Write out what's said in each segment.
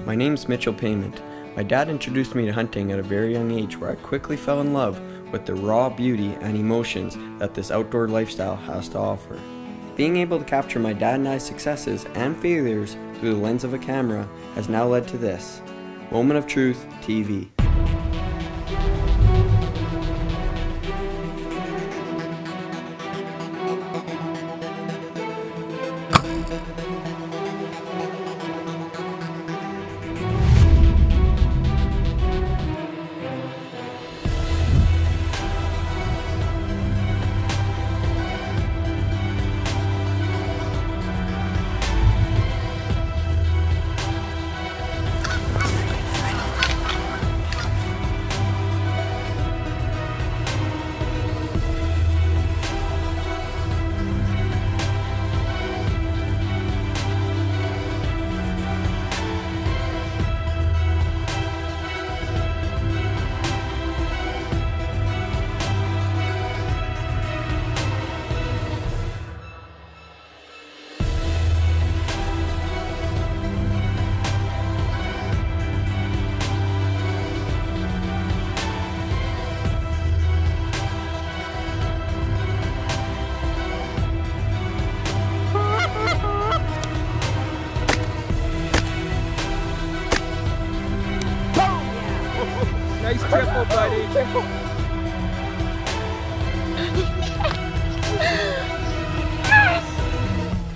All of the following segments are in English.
My name's Mitchell Payment. My dad introduced me to hunting at a very young age where I quickly fell in love with the raw beauty and emotions that this outdoor lifestyle has to offer. Being able to capture my dad and I's successes and failures through the lens of a camera has now led to this, Moment of Truth TV. Nice triple, buddy.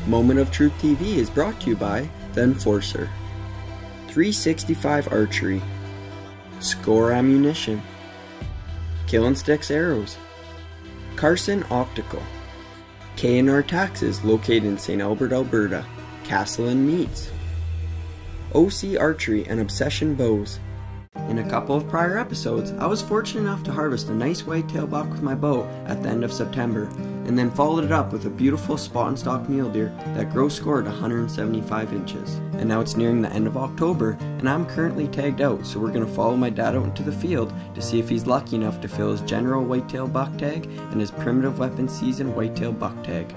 Moment of Truth TV is brought to you by The Enforcer, 365 Archery, Score Ammunition, Killing Sticks Arrows, Carson Optical, K&R Taxes located in St. Albert, Alberta, Castle & Meats, OC Archery and Obsession Bows. In a couple of prior episodes, I was fortunate enough to harvest a nice whitetail buck with my bow at the end of September, and then followed it up with a beautiful spot and stock mule deer that gross scored 175 inches. And now it's nearing the end of October, and I'm currently tagged out, so we're going to follow my dad out into the field to see if he's lucky enough to fill his general whitetail buck tag and his primitive weapon season whitetail buck tag.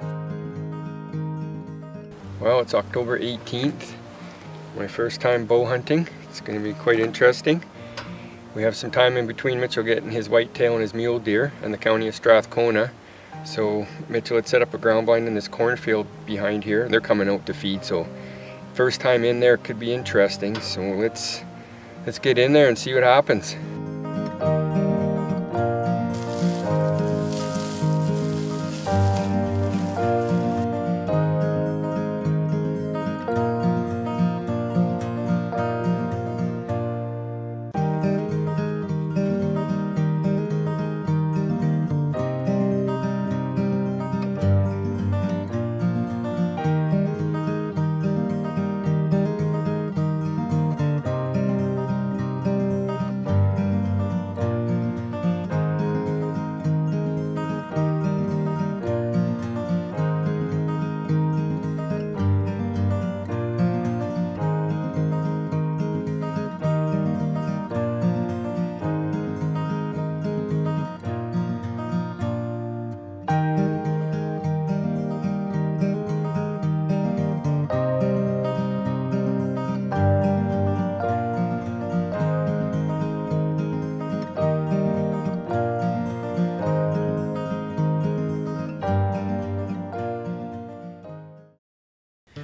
Well, it's October 18th, my first time bow hunting. It's going to be quite interesting. We have some time in between Mitchell getting his whitetail and his mule deer in the county of Strathcona. So Mitchell had set up a ground blind in this cornfield behind here. They're coming out to feed, so first time in there could be interesting. So let's get in there and see what happens.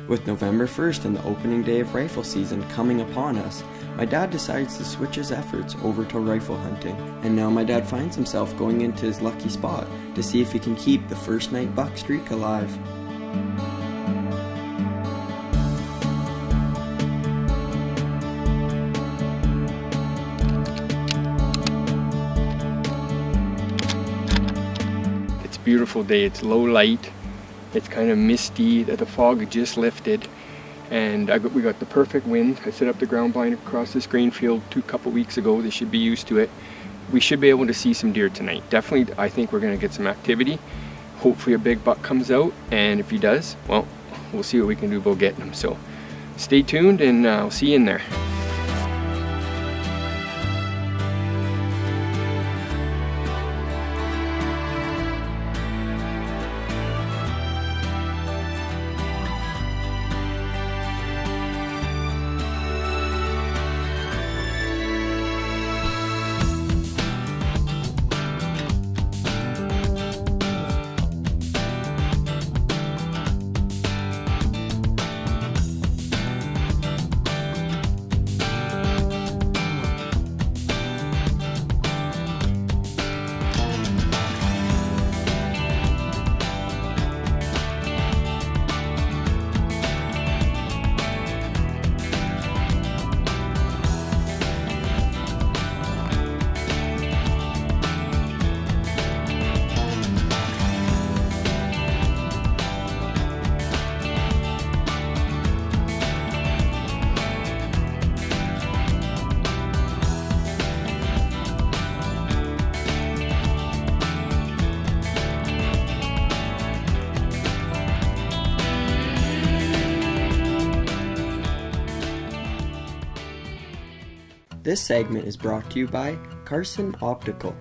With November 1st and the opening day of rifle season coming upon us, my dad decides to switch his efforts over to rifle hunting. And now my dad finds himself going into his lucky spot to see if he can keep the first night buck streak alive. It's a beautiful day. It's low light. It's kind of misty, the fog had just lifted, and we got the perfect wind. I set up the ground blind across this grain field a couple weeks ago. They should be used to it. We should be able to see some deer tonight. Definitely, I think we're going to get some activity. Hopefully a big buck comes out, and if he does, well, we'll see what we can do about getting him. So stay tuned, and I'll see you in there. This segment is brought to you by Carson Optical.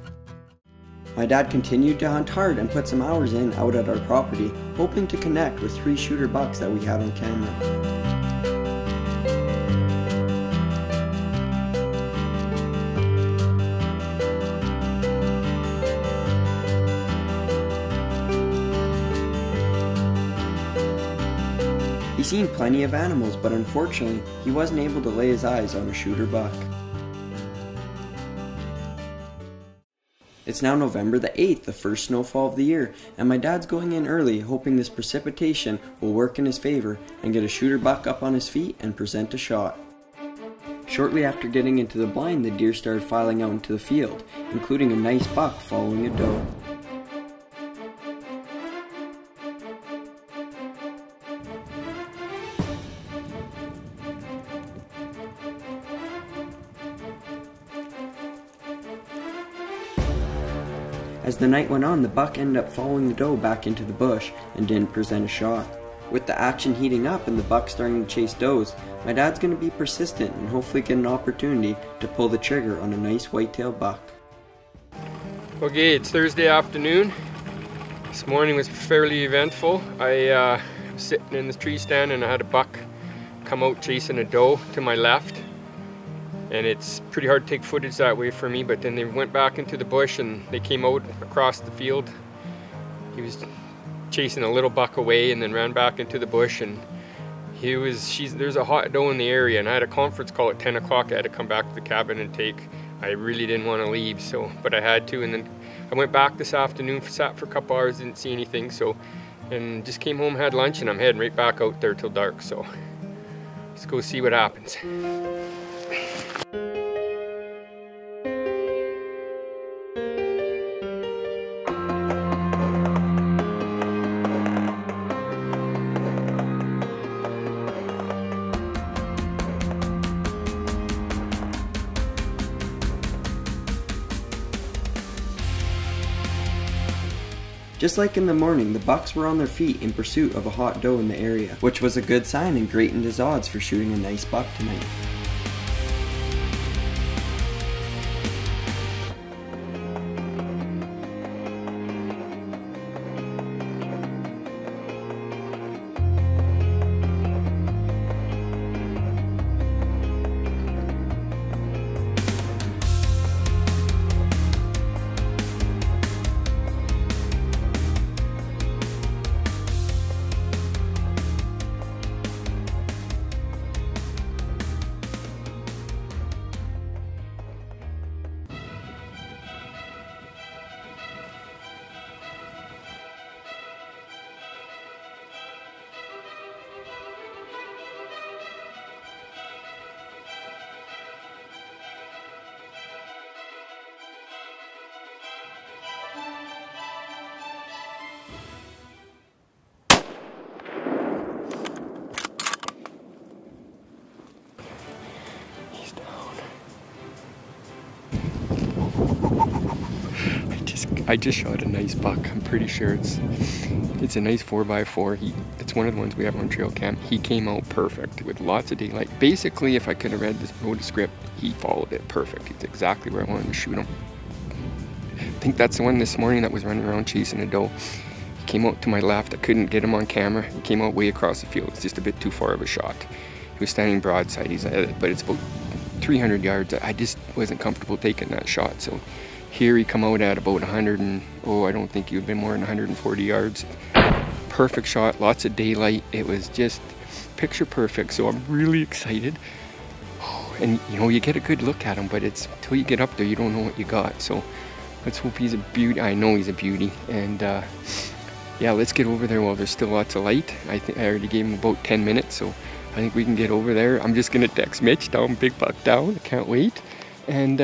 My dad continued to hunt hard and put some hours in out at our property, hoping to connect with 3 shooter bucks that we had on camera. He's seen plenty of animals, but unfortunately, he wasn't able to lay his eyes on a shooter buck. It's now November the 8th, the first snowfall of the year, and my dad's going in early, hoping this precipitation will work in his favor and get a shooter buck up on his feet and present a shot. Shortly after getting into the blind, the deer started filing out into the field, including a nice buck following a doe. As the night went on, the buck ended up following the doe back into the bush and didn't present a shot. With the action heating up and the buck starting to chase does, my dad's going to be persistent and hopefully get an opportunity to pull the trigger on a nice whitetail buck. Okay, it's Thursday afternoon. This morning was fairly eventful. I was sitting in the tree stand and I had a buck come out chasing a doe to my left. And it's pretty hard to take footage that way for me, but then they went back into the bush and they came out across the field. He was chasing a little buck away and then ran back into the bush, and there's a hot doe in the area, and I had a conference call at 10 o'clock. I had to come back to the cabin and take. I really didn't want to leave, but I had to, and then I went back this afternoon, sat for a couple hours, didn't see anything, and just came home, had lunch, and I'm heading right back out there till dark, so let's go see what happens. Just like in the morning, the bucks were on their feet in pursuit of a hot doe in the area, which was a good sign and greatened his odds for shooting a nice buck tonight. I just shot a nice buck. I'm pretty sure it's a nice 4x4. It's one of the ones we have on trail cam. He came out perfect with lots of daylight. Basically, if I could have wrote a script, he followed it perfect. It's exactly where I wanted to shoot him. I think that's the one this morning that was running around chasing a doe. He came out to my left. I couldn't get him on camera. He came out way across the field. It's just a bit too far of a shot. He was standing broadside. But it's about 300 yards. I just wasn't comfortable taking that shot. So here he come out at about 100 and, I don't think he would have been more than 140 yards. Perfect shot, lots of daylight. It was just picture perfect, so I'm really excited. And you get a good look at him, but it's until you get up there, you don't know what you got. So let's hope he's a beauty. I know he's a beauty. And yeah, let's get over there while there's still lots of light. I think I already gave him about 10 minutes, so I think we can get over there. I'm just gonna text Mitch, tell him big buck down. I can't wait. And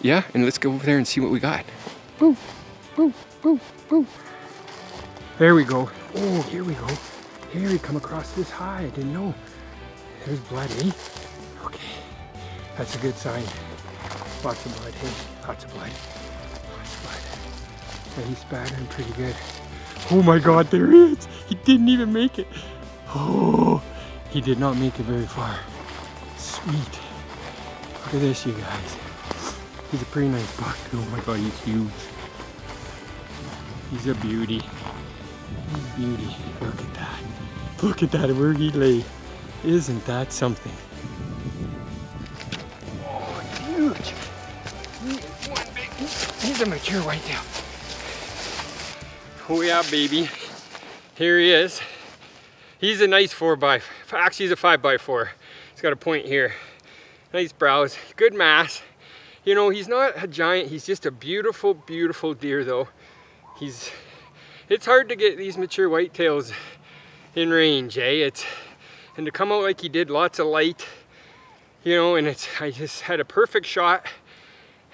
yeah, and let's go over there and see what we got. Boo, boo, boo, boo. There we go. Oh, here we go. Here we come across this high. I didn't know. There's blood, eh? Okay, that's a good sign. Lots of blood, hey? Lots of blood. Lots of blood. And he's spattering pretty good. Oh my God, there he is. He didn't even make it. Oh, he did not make it very far. Sweet. Look at this, you guys. He's a pretty nice buck too. Oh my god, he's huge. He's a beauty. He's a beauty. Look at that. Look at that, where he lay. Isn't that something? Oh, huge. He is one big. He's a mature whitetail. Oh yeah, baby. Here he is. He's a nice 4x. Actually, he's a 5x4. He's got a point here. Nice brows, good mass. You know, he's not a giant. He's just a beautiful, beautiful deer, though. It's hard to get these mature whitetails in range, eh? And to come out like he did, lots of light, you know, and I just had a perfect shot,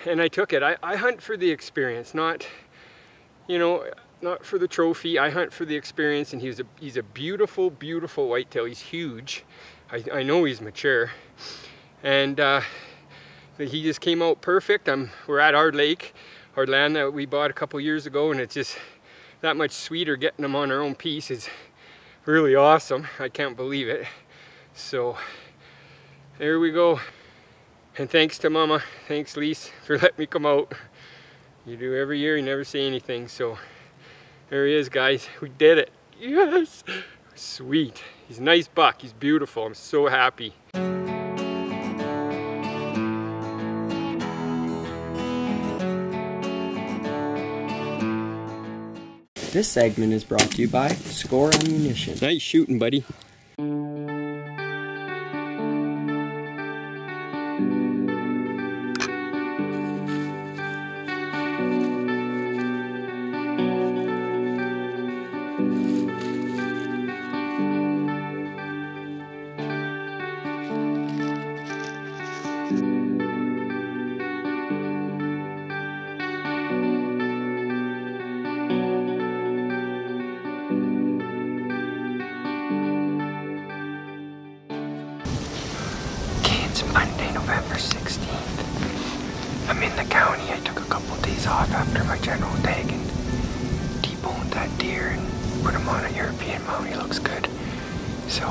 and I took it. I hunt for the experience, not, you know, not for the trophy. I hunt for the experience, and he's a beautiful, beautiful whitetail. He's huge. I know he's mature, and he just came out perfect. We're at our lake, our land that we bought a couple years ago, and it's just that much sweeter getting them on our own piece. Is really awesome. I can't believe it. So there we go. And thanks to Mama, thanks Lise for letting me come out. You do every year, you never say anything. So there he is, guys. We did it. Yes. Sweet. He's a nice buck. He's beautiful. I'm so happy. This segment is brought to you by Score Ammunition. Nice shooting, buddy. Monday, November 16th. I'm in the county. I took a couple days off after my general tag and deboned that deer and put him on a European mount. He looks good. So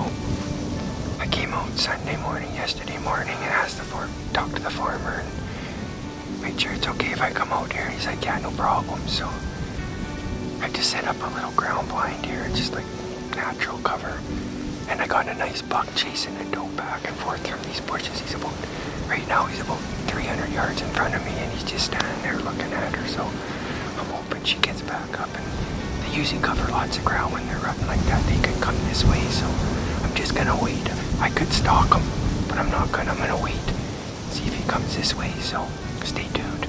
I came out Sunday morning, yesterday morning, and talked to the farmer and made sure it's okay if I come out here. And he's like, yeah, no problem. So I just set up a little ground blind here, just like natural cover. And I got a nice buck chasing a doe back and forth through these bushes. Right now he's about 300 yards in front of me, and he's just standing there looking at her. So I'm hoping she gets back up. And they usually cover lots of ground when they're running like that. They could come this way, so I'm just gonna wait. I could stalk him, but I'm not gonna. I'm gonna wait, see if he comes this way. So stay tuned.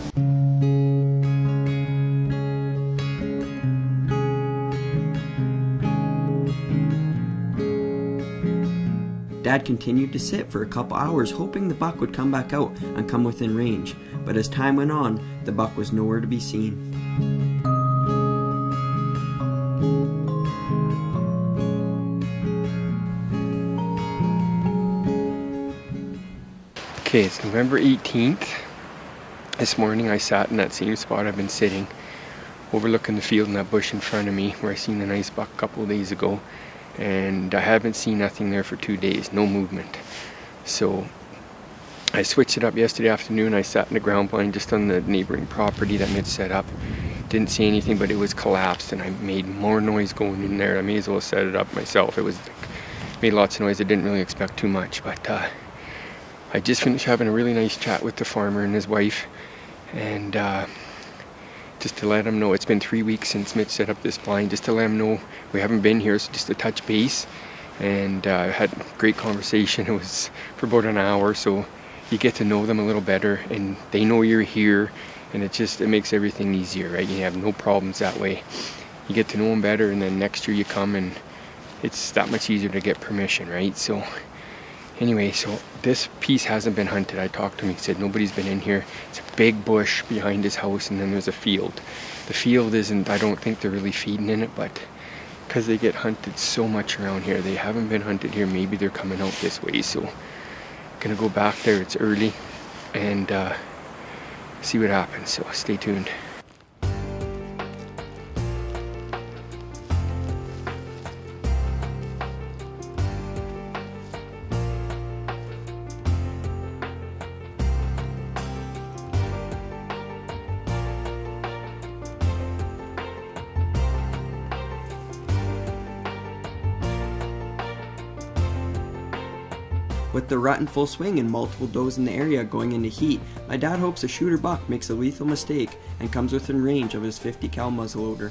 Dad continued to sit for a couple hours, hoping the buck would come back out and come within range, but as time went on, the buck was nowhere to be seen. Okay, it's November 18th. This morning I sat in that same spot I've been sitting, overlooking the field in that bush in front of me where I seen a nice buck a couple of days ago. And I haven't seen nothing there for 2 days, no movement. So I switched it up yesterday afternoon. I sat in the ground blind just on the neighboring property that Mitch set up. Didn't see anything, but it was collapsed, and I made more noise going in there. I may as well set it up myself. It was made lots of noise. I didn't really expect too much, but I just finished having a really nice chat with the farmer and his wife, and just to let him know, it's been 3 weeks since Mitch set up this blind, just to let him know we haven't been here, so just to touch base. And I had a great conversation. It was for about an hour, so you get to know them a little better, and they know you're here, and it makes everything easier, right? You have no problems that way. You get to know them better, and then next year you come, and it's that much easier to get permission, right? So anyway, so this piece hasn't been hunted. I talked to him, he said nobody's been in here. It's a big bush behind his house, and then there's a field. The field isn't, I don't think they're really feeding in it, but because they get hunted so much around here, they haven't been hunted here. Maybe they're coming out this way, so gonna go back there. It's early, and see what happens, so stay tuned. With the rut in full swing and multiple does in the area going into heat, my dad hopes a shooter buck makes a lethal mistake and comes within range of his 50 cal muzzleloader.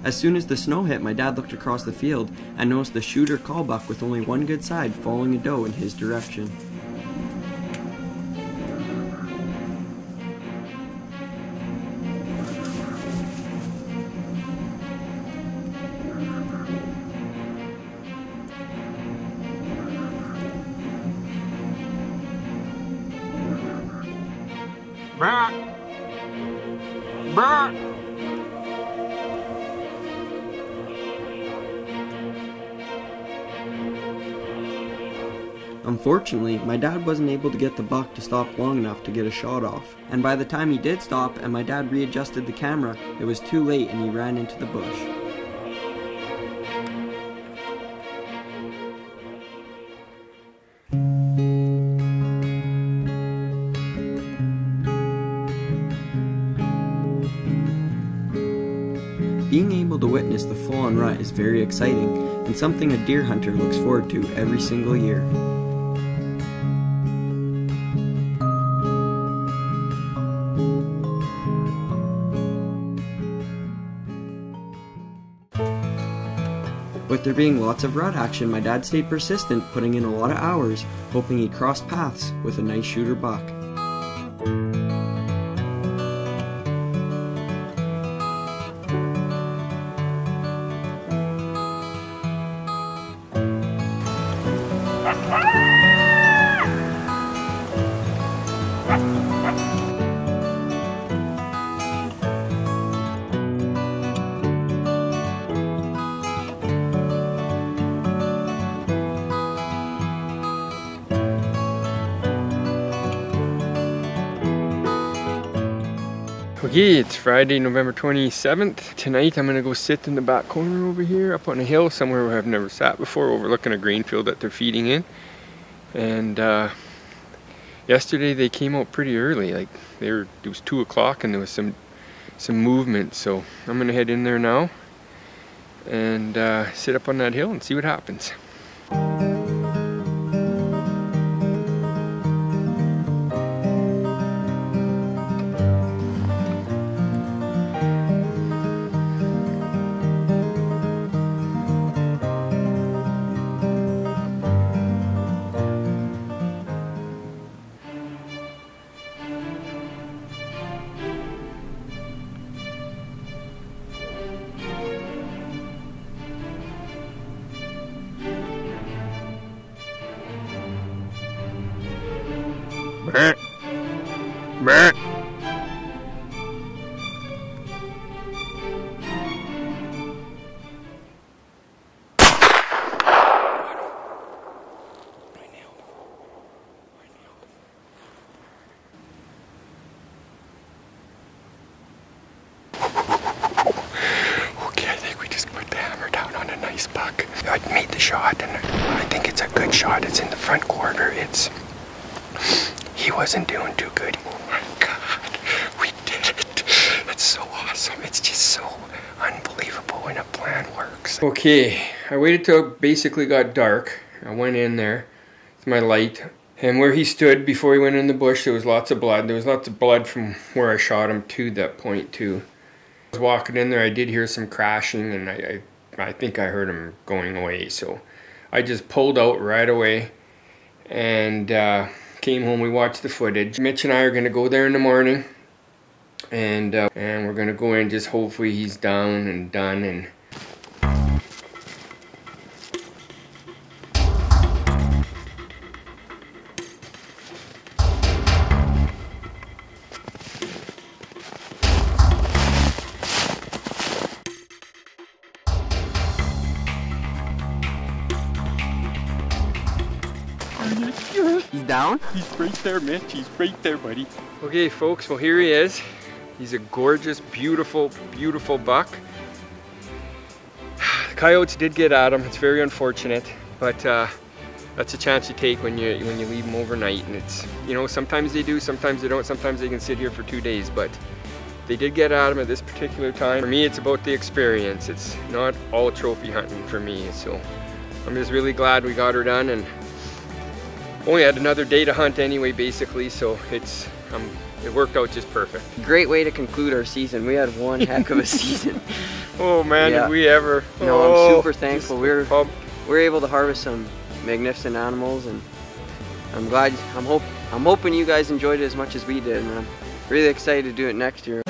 As soon as the snow hit, my dad looked across the field and noticed the shooter call buck with only one good side following a doe in his direction. Brr! Brr! Unfortunately, my dad wasn't able to get the buck to stop long enough to get a shot off, and by the time he did stop and my dad readjusted the camera, it was too late and he ran into the bush. Being able to witness the full-on rut is very exciting and something a deer hunter looks forward to every single year. With there being lots of rut action, my dad stayed persistent, putting in a lot of hours, hoping he'd cross paths with a nice shooter buck. Okay, it's Friday, November 27th. Tonight I'm gonna go sit in the back corner over here up on a hill somewhere where I've never sat before, overlooking a grain field that they're feeding in. And yesterday they came out pretty early, like it was 2 o'clock and there was some movement. So I'm gonna head in there now and sit up on that hill and see what happens. Brr. Brr. Okay, I think we just put the hammer down on a nice buck. I made the shot and I think it's a good shot. It's in the front quarter. He wasn't doing too good. Oh my God, we did it. That's so awesome. It's just so unbelievable when a plan works. Okay, I waited till it basically got dark. I went in there with my light. And where he stood before he went in the bush, there was lots of blood. There was lots of blood from where I shot him to that point too. I was walking in there, I did hear some crashing and I think I heard him going away. So I just pulled out right away and came home. We watched the footage. Mitch and I are gonna go there in the morning and we're gonna go in, just hopefully he's down and done. And He's down? He's right there, Mitch. He's right there, buddy. Okay, folks, well, here he is. He's a gorgeous, beautiful, beautiful buck. The coyotes did get at him. It's very unfortunate, but that's a chance you take when you leave them overnight. And it's, you know, sometimes they do, sometimes they don't. Sometimes they can sit here for 2 days, but they did get at him at this particular time. For me, it's about the experience. It's not all trophy hunting for me. So I'm just really glad we got her done, and only had another day to hunt anyway, basically. So it's it worked out just perfect. Great way to conclude our season. We had one heck of a season. Oh man, yeah. Did we ever? No, I'm super thankful. We're able to harvest some magnificent animals, and I'm hoping you guys enjoyed it as much as we did, and I'm really excited to do it next year.